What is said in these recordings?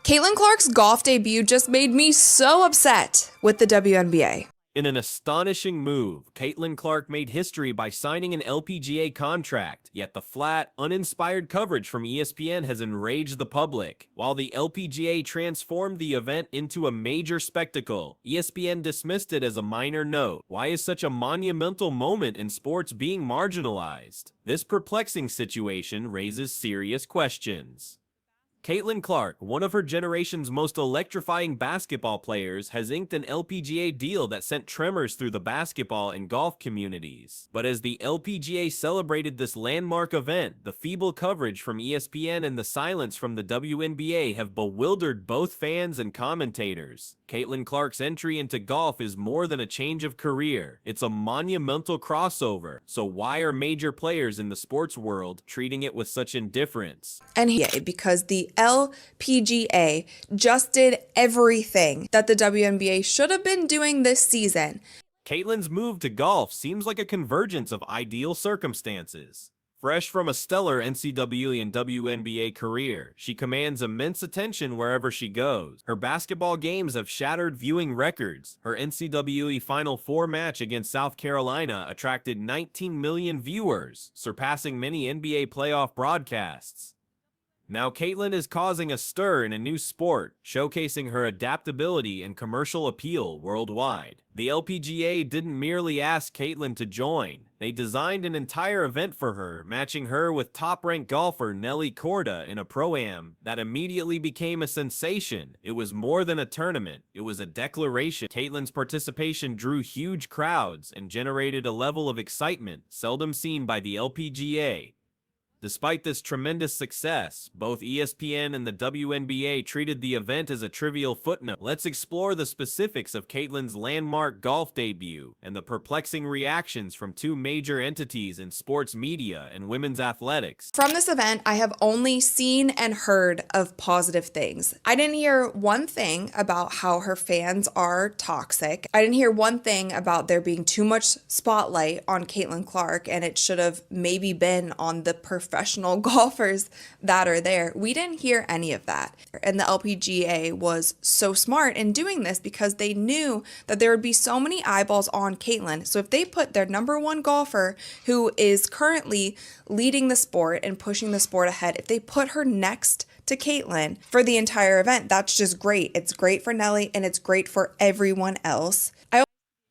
Caitlin Clark's golf debut just made me so upset with the WNBA. In an astonishing move, Caitlin Clark made history by signing an LPGA contract, yet the flat, uninspired coverage from ESPN has enraged the public. While the LPGA transformed the event into a major spectacle, ESPN dismissed it as a minor note. Why is such a monumental moment in sports being marginalized? This perplexing situation raises serious questions. Caitlin Clark, one of her generation's most electrifying basketball players, has inked an LPGA deal that sent tremors through the basketball and golf communities. But as the LPGA celebrated this landmark event, the feeble coverage from ESPN and the silence from the WNBA have bewildered both fans and commentators. Caitlin Clark's entry into golf is more than a change of career. It's a monumental crossover. So why are major players in the sports world treating it with such indifference? And because the LPGA just did everything that the WNBA should have been doing this season. Caitlin's move to golf seems like a convergence of ideal circumstances. Fresh from a stellar NCAA and WNBA career, she commands immense attention wherever she goes. Her basketball games have shattered viewing records. Her NCAA Final Four match against South Carolina attracted 19 million viewers, surpassing many NBA playoff broadcasts. Now Caitlin is causing a stir in a new sport, showcasing her adaptability and commercial appeal worldwide. The LPGA didn't merely ask Caitlin to join. They designed an entire event for her, matching her with top-ranked golfer Nelly Korda in a Pro-Am that immediately became a sensation. It was more than a tournament, it was a declaration. Caitlin's participation drew huge crowds and generated a level of excitement seldom seen by the LPGA. Despite this tremendous success, both ESPN and the WNBA treated the event as a trivial footnote. Let's explore the specifics of Caitlin's landmark golf debut and the perplexing reactions from two major entities in sports media and women's athletics. From this event, I have only seen and heard of positive things. I didn't hear one thing about how her fans are toxic. I didn't hear one thing about there being too much spotlight on Caitlin Clark and it should have maybe been on the professional golfers that are there. We didn't hear any of that. And the LPGA was so smart in doing this because they knew that there would be so many eyeballs on Caitlin. So if they put their number one golfer, who is currently leading the sport and pushing the sport ahead, if they put her next to Caitlin for the entire event, that's just great. It's great for Nelly and it's great for everyone else.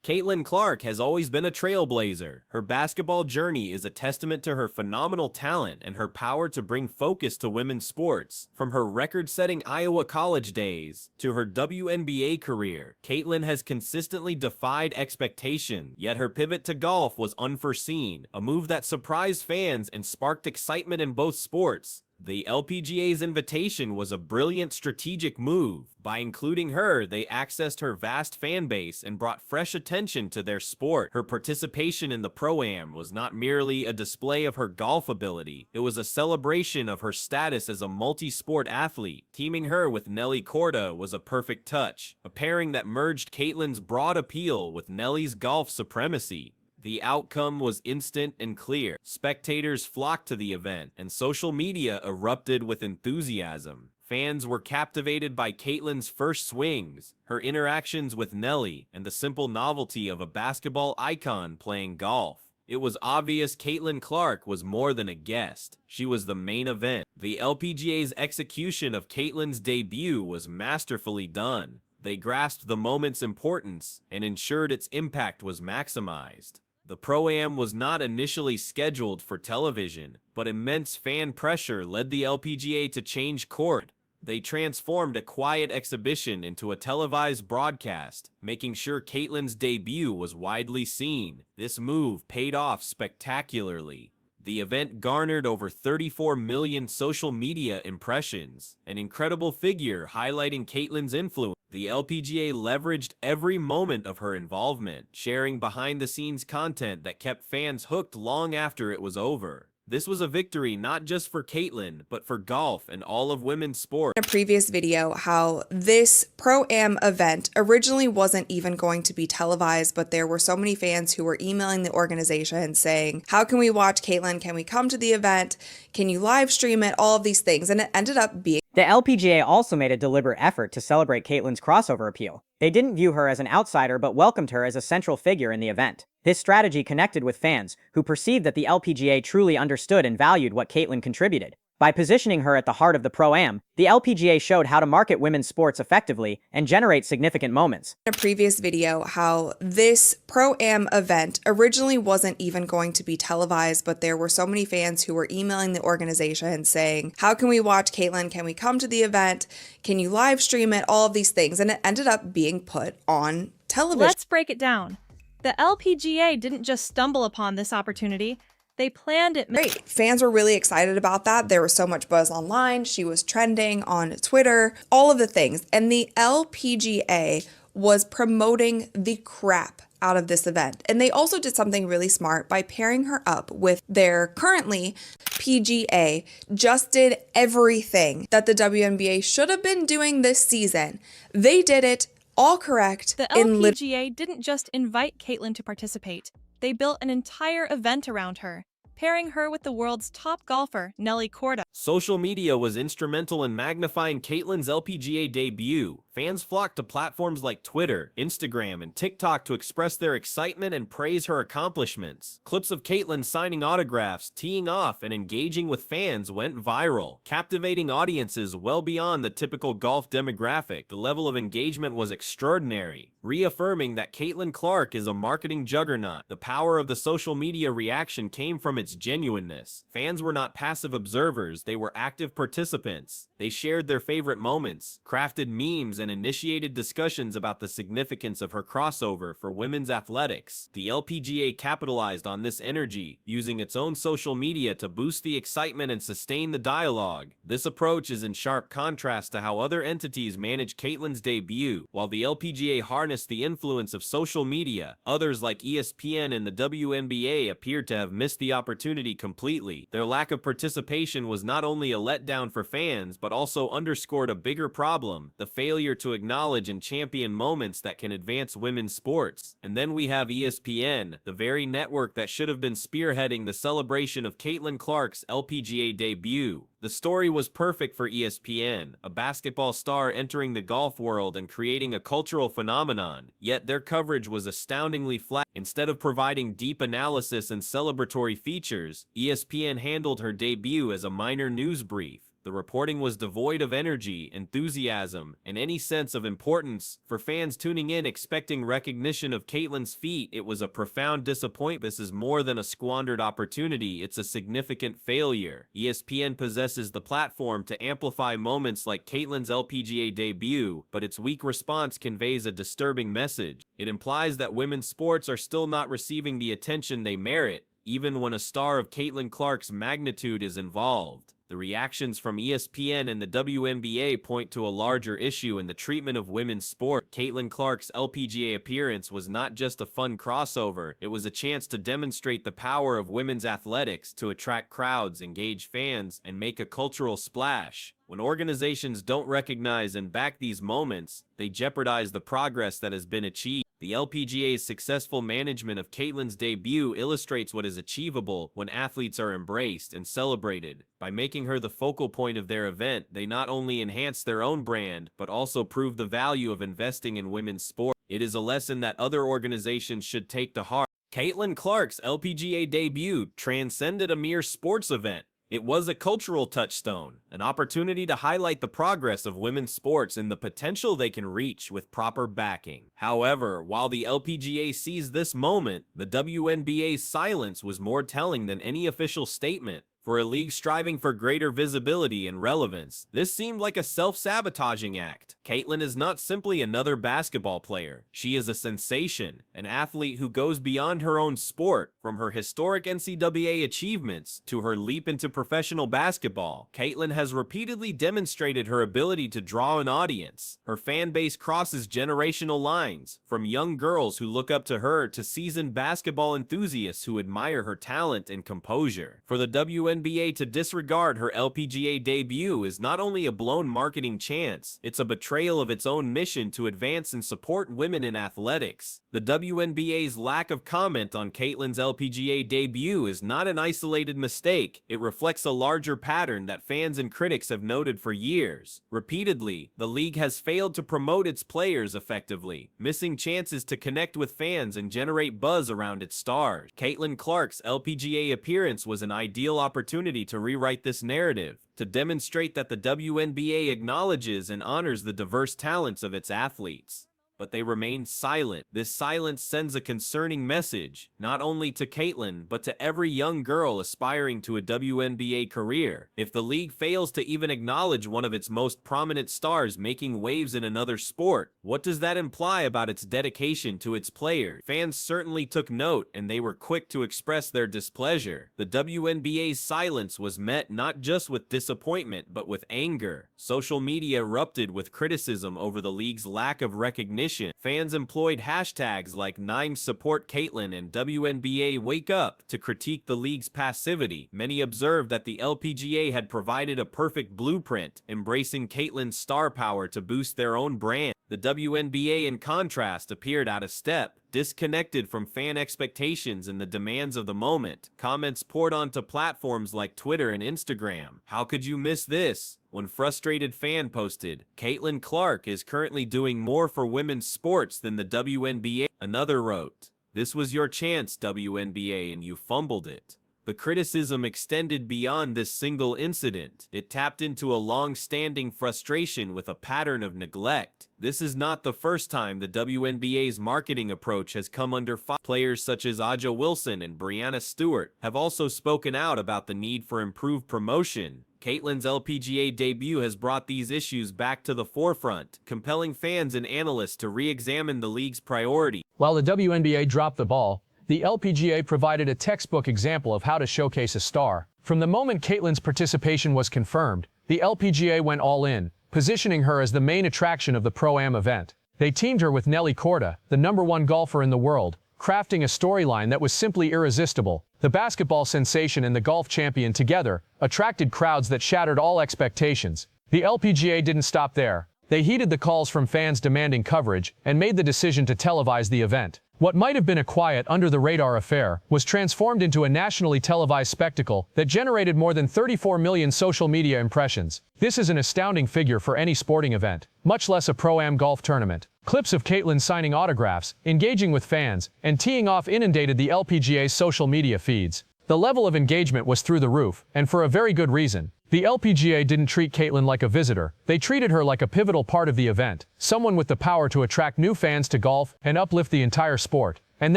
Caitlin Clark has always been a trailblazer. Her basketball journey is a testament to her phenomenal talent and her power to bring focus to women's sports. From her record-setting Iowa college days to her WNBA career, Caitlin has consistently defied expectation, yet her pivot to golf was unforeseen, a move that surprised fans and sparked excitement in both sports. The LPGA's invitation was a brilliant strategic move. By including her, they accessed her vast fan base and brought fresh attention to their sport. Her participation in the Pro-Am was not merely a display of her golf ability, it was a celebration of her status as a multi-sport athlete. Teaming her with Nelly Korda was a perfect touch, a pairing that merged Caitlin's broad appeal with Nelly's golf supremacy. The outcome was instant and clear. Spectators flocked to the event, and social media erupted with enthusiasm. Fans were captivated by Caitlin's first swings, her interactions with Nelly, and the simple novelty of a basketball icon playing golf. It was obvious Caitlin Clark was more than a guest. She was the main event. The LPGA's execution of Caitlin's debut was masterfully done. They grasped the moment's importance and ensured its impact was maximized. The Pro-Am was not initially scheduled for television, but immense fan pressure led the LPGA to change course. They transformed a quiet exhibition into a televised broadcast, making sure Caitlin's debut was widely seen. This move paid off spectacularly. The event garnered over 34 million social media impressions, an incredible figure highlighting Caitlin's influence. The LPGA leveraged every moment of her involvement, sharing behind-the-scenes content that kept fans hooked long after it was over. This was a victory not just for Caitlin, but for golf and all of women's sport. In a previous video, how this Pro-Am event originally wasn't even going to be televised, but there were so many fans who were emailing the organization saying, how can we watch Caitlin? Can we come to the event? Can you live stream it? All of these things. And it ended up being The LPGA also made a deliberate effort to celebrate Caitlin's crossover appeal. They didn't view her as an outsider but welcomed her as a central figure in the event. This strategy connected with fans, who perceived that the LPGA truly understood and valued what Caitlin contributed. By positioning her at the heart of the Pro-Am, the LPGA showed how to market women's sports effectively and generate significant moments. In a previous video, how this Pro-Am event originally wasn't even going to be televised, but there were so many fans who were emailing the organization saying, how can we watch Caitlin? Can we come to the event? Can you live stream it? All of these things. And it ended up being put on television. Let's break it down. The LPGA didn't just stumble upon this opportunity. They planned it. Great. Fans were really excited about that. There was so much buzz online. She was trending on Twitter, all of the things. And the LPGA was promoting the crap out of this event. And they also did something really smart by pairing her up with their currently PGA. Just did everything that the WNBA should have been doing this season. They did it all correct. The LPGA didn't just invite Caitlin to participate. They built an entire event around her, pairing her with the world's top golfer, Nelly Korda. Social media was instrumental in magnifying Caitlin's LPGA debut. Fans flocked to platforms like Twitter, Instagram, and TikTok to express their excitement and praise her accomplishments. Clips of Caitlin signing autographs, teeing off, and engaging with fans went viral, captivating audiences well beyond the typical golf demographic. The level of engagement was extraordinary, reaffirming that Caitlin Clark is a marketing juggernaut. The power of the social media reaction came from its genuineness. Fans were not passive observers, they were active participants. They shared their favorite moments, crafted memes, and initiated discussions about the significance of her crossover for women's athletics. The LPGA capitalized on this energy, using its own social media to boost the excitement and sustain the dialogue. This approach is in sharp contrast to how other entities managed Caitlin's debut. While the LPGA harnessed the influence of social media, others like ESPN and the WNBA appeared to have missed the opportunity completely. Their lack of participation was not only a letdown for fans, but also underscored a bigger problem: the failure to acknowledge and champion moments that can advance women's sports. And then we have ESPN, the very network that should have been spearheading the celebration of Caitlin Clark's LPGA debut. The story was perfect for ESPN, a basketball star entering the golf world and creating a cultural phenomenon, yet their coverage was astoundingly flat. Instead of providing deep analysis and celebratory features, ESPN handled her debut as a minor news brief. The reporting was devoid of energy, enthusiasm, and any sense of importance. For fans tuning in expecting recognition of Caitlin's feat, it was a profound disappointment. This is more than a squandered opportunity, it's a significant failure. ESPN possesses the platform to amplify moments like Caitlin's LPGA debut, but its weak response conveys a disturbing message. It implies that women's sports are still not receiving the attention they merit, even when a star of Caitlin Clark's magnitude is involved. The reactions from ESPN and the WNBA point to a larger issue in the treatment of women's sport. Caitlin Clark's LPGA appearance was not just a fun crossover, it was a chance to demonstrate the power of women's athletics, to attract crowds, engage fans, and make a cultural splash. When organizations don't recognize and back these moments, they jeopardize the progress that has been achieved. The LPGA's successful management of Caitlin's debut illustrates what is achievable when athletes are embraced and celebrated. By making her the focal point of their event, they not only enhance their own brand, but also prove the value of investing in women's sport. It is a lesson that other organizations should take to heart. Caitlin Clark's LPGA debut transcended a mere sports event. It was a cultural touchstone, an opportunity to highlight the progress of women's sports and the potential they can reach with proper backing. However, while the LPGA seized this moment, the WNBA's silence was more telling than any official statement. For a league striving for greater visibility and relevance, this seemed like a self-sabotaging act. Caitlin is not simply another basketball player. She is a sensation, an athlete who goes beyond her own sport. From her historic NCAA achievements to her leap into professional basketball, Caitlin has repeatedly demonstrated her ability to draw an audience. Her fan base crosses generational lines, from young girls who look up to her to seasoned basketball enthusiasts who admire her talent and composure. For the WNBA, WNBA to disregard her LPGA debut is not only a blown marketing chance, it's a betrayal of its own mission to advance and support women in athletics. The WNBA's lack of comment on Caitlin's LPGA debut is not an isolated mistake. It reflects a larger pattern that fans and critics have noted for years. Repeatedly, the league has failed to promote its players effectively, missing chances to connect with fans and generate buzz around its stars. Caitlin Clark's LPGA appearance was an ideal opportunity to rewrite this narrative, to demonstrate that the WNBA acknowledges and honors the diverse talents of its athletes. But they remain silent. This silence sends a concerning message, not only to Caitlin, but to every young girl aspiring to a WNBA career. If the league fails to even acknowledge one of its most prominent stars making waves in another sport, what does that imply about its dedication to its players? Fans certainly took note, and they were quick to express their displeasure. The WNBA's silence was met not just with disappointment, but with anger. Social media erupted with criticism over the league's lack of recognition. Fans employed hashtags like 9SupportCaitlin and WNBA Wake Up to critique the league's passivity. Many observed that the LPGA had provided a perfect blueprint, embracing Caitlin's star power to boost their own brand. The WNBA, in contrast, appeared out of step, disconnected from fan expectations and the demands of the moment. Comments poured onto platforms like Twitter and Instagram. "How could you miss this?" One frustrated fan posted, "Caitlin Clark is currently doing more for women's sports than the WNBA." Another wrote, "This was your chance, WNBA, and you fumbled it." The criticism extended beyond this single incident. It tapped into a long-standing frustration with a pattern of neglect. This is not the first time the WNBA's marketing approach has come under fire. Players such as Aja Wilson and Brianna Stewart have also spoken out about the need for improved promotion. Caitlin's LPGA debut has brought these issues back to the forefront, compelling fans and analysts to re-examine the league's priorities. While the WNBA dropped the ball, the LPGA provided a textbook example of how to showcase a star. From the moment Caitlin's participation was confirmed, the LPGA went all in, positioning her as the main attraction of the Pro-Am event. They teamed her with Nelly Korda, the #1 golfer in the world, crafting a storyline that was simply irresistible. The basketball sensation and the golf champion together attracted crowds that shattered all expectations. The LPGA didn't stop there. They heeded the calls from fans demanding coverage and made the decision to televise the event. What might have been a quiet, under-the-radar affair was transformed into a nationally televised spectacle that generated more than 34 million social media impressions. This is an astounding figure for any sporting event, much less a Pro-Am golf tournament. Clips of Caitlin signing autographs, engaging with fans, and teeing off inundated the LPGA's social media feeds. The level of engagement was through the roof, and for a very good reason. The LPGA didn't treat Caitlin like a visitor. They treated her like a pivotal part of the event, someone with the power to attract new fans to golf and uplift the entire sport. And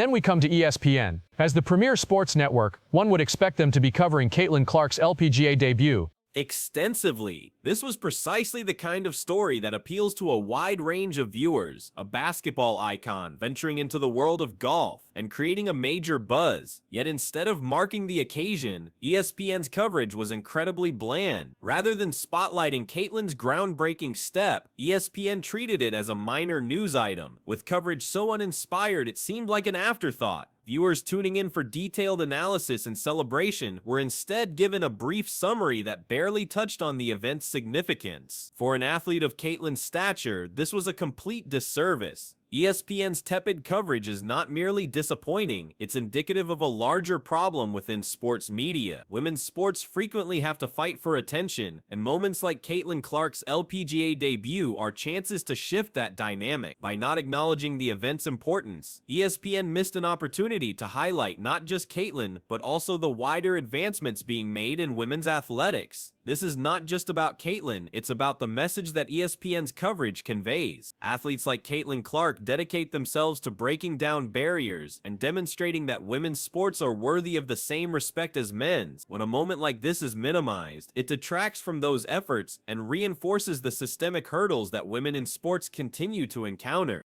then we come to ESPN. As the premier sports network, one would expect them to be covering Caitlin Clark's LPGA debut extensively. This was precisely the kind of story that appeals to a wide range of viewers, a basketball icon venturing into the world of golf and creating a major buzz. Yet instead of marking the occasion, ESPN's coverage was incredibly bland. Rather than spotlighting Caitlin's groundbreaking step, ESPN treated it as a minor news item, with coverage so uninspired it seemed like an afterthought. Viewers tuning in for detailed analysis and celebration were instead given a brief summary that barely touched on the event's significance. For an athlete of Caitlin's stature, this was a complete disservice. ESPN's tepid coverage is not merely disappointing, it's indicative of a larger problem within sports media. Women's sports frequently have to fight for attention, and moments like Caitlin Clark's LPGA debut are chances to shift that dynamic. By not acknowledging the event's importance, ESPN missed an opportunity to highlight not just Caitlin, but also the wider advancements being made in women's athletics. This is not just about Caitlin, it's about the message that ESPN's coverage conveys. Athletes like Caitlin Clark dedicate themselves to breaking down barriers and demonstrating that women's sports are worthy of the same respect as men's. When a moment like this is minimized, it detracts from those efforts and reinforces the systemic hurdles that women in sports continue to encounter.